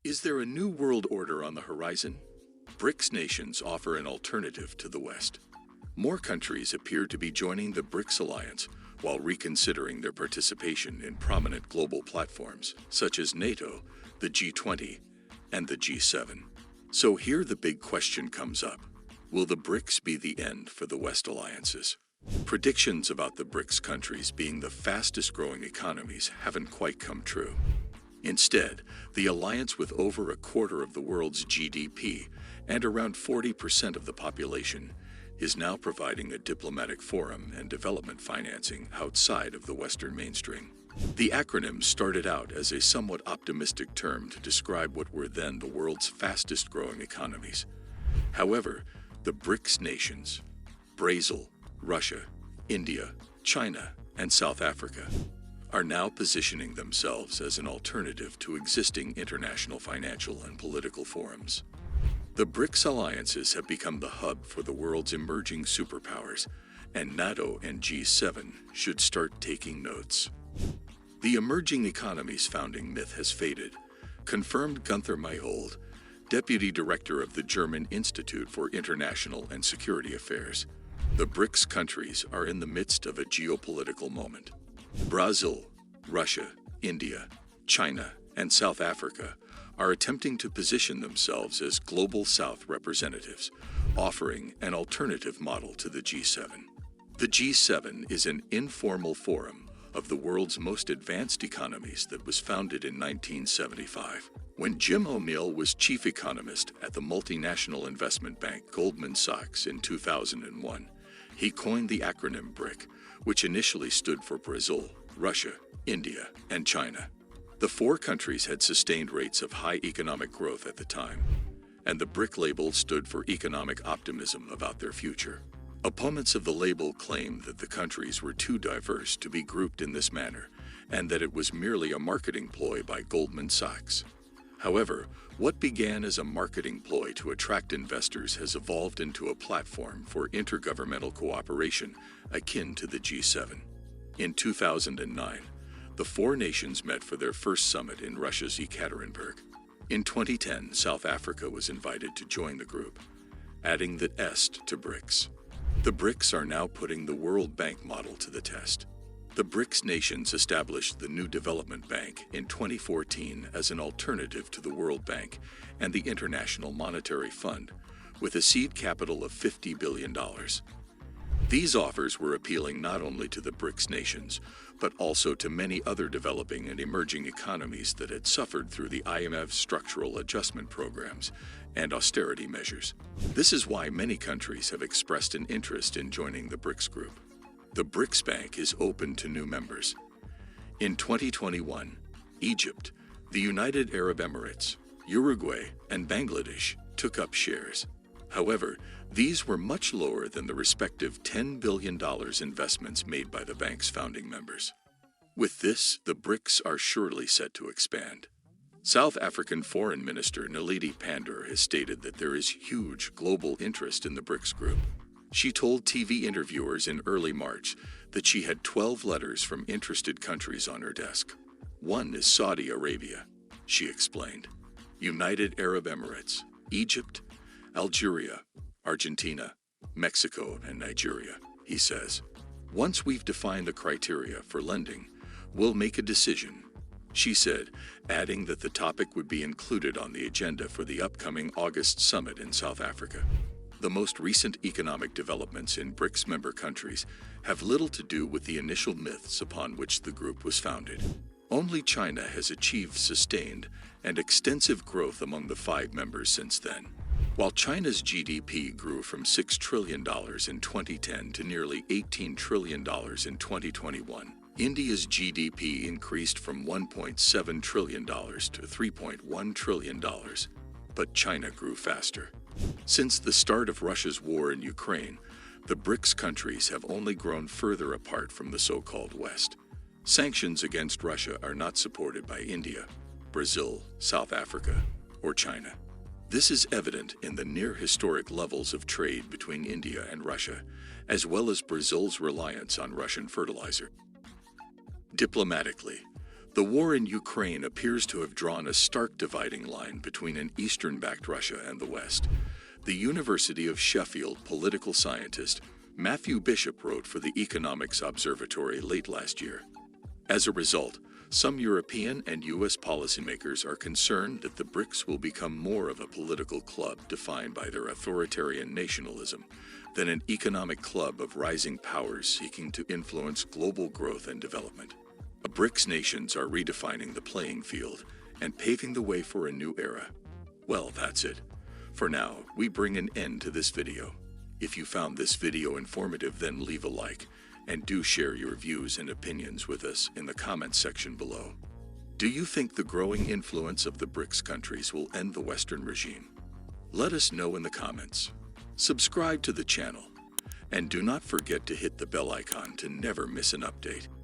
Is there a new world order on the horizon? BRICS nations offer an alternative to the West. More countries appear to be joining the BRICS alliance while reconsidering their participation in prominent global platforms such as NATO, the G20, and the G7. So here the big question comes up. Will the BRICS be the end for the West alliances? Predictions about the BRICS countries being the fastest growing economies haven't quite come true. Instead, the alliance, with over a quarter of the world's GDP and around 40% of the population, is now providing a diplomatic forum and development financing outside of the Western mainstream. The acronym started out as a somewhat optimistic term to describe what were then the world's fastest growing economies. However, the BRICS nations, Brazil, Russia, India, China, and South Africa, are now positioning themselves as an alternative to existing international financial and political forums. The BRICS alliances have become the hub for the world's emerging superpowers, and NATO and G7 should start taking notes. The emerging economies founding myth has faded, confirmed Gunther Mayhold, Deputy Director of the German Institute for International and Security Affairs. The BRICS countries are in the midst of a geopolitical moment. Brazil, Russia, India, China, and South Africa are attempting to position themselves as Global South representatives, offering an alternative model to the G7. The G7 is an informal forum of the world's most advanced economies that was founded in 1975, when Jim O'Neill was chief economist at the multinational investment bank Goldman Sachs in 2001. He coined the acronym BRIC, which initially stood for Brazil, Russia, India, and China. The four countries had sustained rates of high economic growth at the time, and the BRIC label stood for economic optimism about their future. Opponents of the label claimed that the countries were too diverse to be grouped in this manner, and that it was merely a marketing ploy by Goldman Sachs. However, what began as a marketing ploy to attract investors has evolved into a platform for intergovernmental cooperation akin to the G7. In 2009, the four nations met for their first summit in Russia's Ekaterinburg. In 2010, South Africa was invited to join the group, adding the S to BRICS. The BRICS are now putting the World Bank model to the test. The BRICS nations established the New Development Bank in 2014 as an alternative to the World Bank and the International Monetary Fund, with a seed capital of $50 billion. These offers were appealing not only to the BRICS nations, but also to many other developing and emerging economies that had suffered through the IMF's structural adjustment programs and austerity measures. This is why many countries have expressed an interest in joining the BRICS group. The BRICS Bank is open to new members. In 2021, Egypt, the United Arab Emirates, Uruguay, and Bangladesh took up shares. However, these were much lower than the respective $10 billion investments made by the bank's founding members. With this, the BRICS are surely set to expand. South African Foreign Minister Naledi Pandor has stated that there is huge global interest in the BRICS group. She told TV interviewers in early March that she had 12 letters from interested countries on her desk. One is Saudi Arabia, she explained, United Arab Emirates, Egypt, Algeria, Argentina, Mexico, and Nigeria, he says. Once we've defined the criteria for lending, we'll make a decision, she said, adding that the topic would be included on the agenda for the upcoming August summit in South Africa. The most recent economic developments in BRICS member countries have little to do with the initial myths upon which the group was founded. Only China has achieved sustained and extensive growth among the five members since then. While China's GDP grew from $6 trillion in 2010 to nearly $18 trillion in 2021, India's GDP increased from $1.7 trillion to $3.1 trillion, but China grew faster. Since the start of Russia's war in Ukraine, the BRICS countries have only grown further apart from the so-called West. Sanctions against Russia are not supported by India, Brazil, South Africa, or China. This is evident in the near-historic levels of trade between India and Russia, as well as Brazil's reliance on Russian fertilizer. Diplomatically, The war in Ukraine appears to have drawn a stark dividing line between an Eastern-backed Russia and the West. The University of Sheffield political scientist Matthew Bishop wrote for the Economics Observatory late last year. As a result, some European and U.S. policymakers are concerned that the BRICS will become more of a political club defined by their authoritarian nationalism than an economic club of rising powers seeking to influence global growth and development. BRICS nations are redefining the playing field and paving the way for a new era. Well, that's it. For now, we bring an end to this video. If you found this video informative, then leave a like, and do share your views and opinions with us in the comments section below. Do you think the growing influence of the BRICS countries will end the Western regime? Let us know in the comments. Subscribe to the channel, and do not forget to hit the bell icon to never miss an update.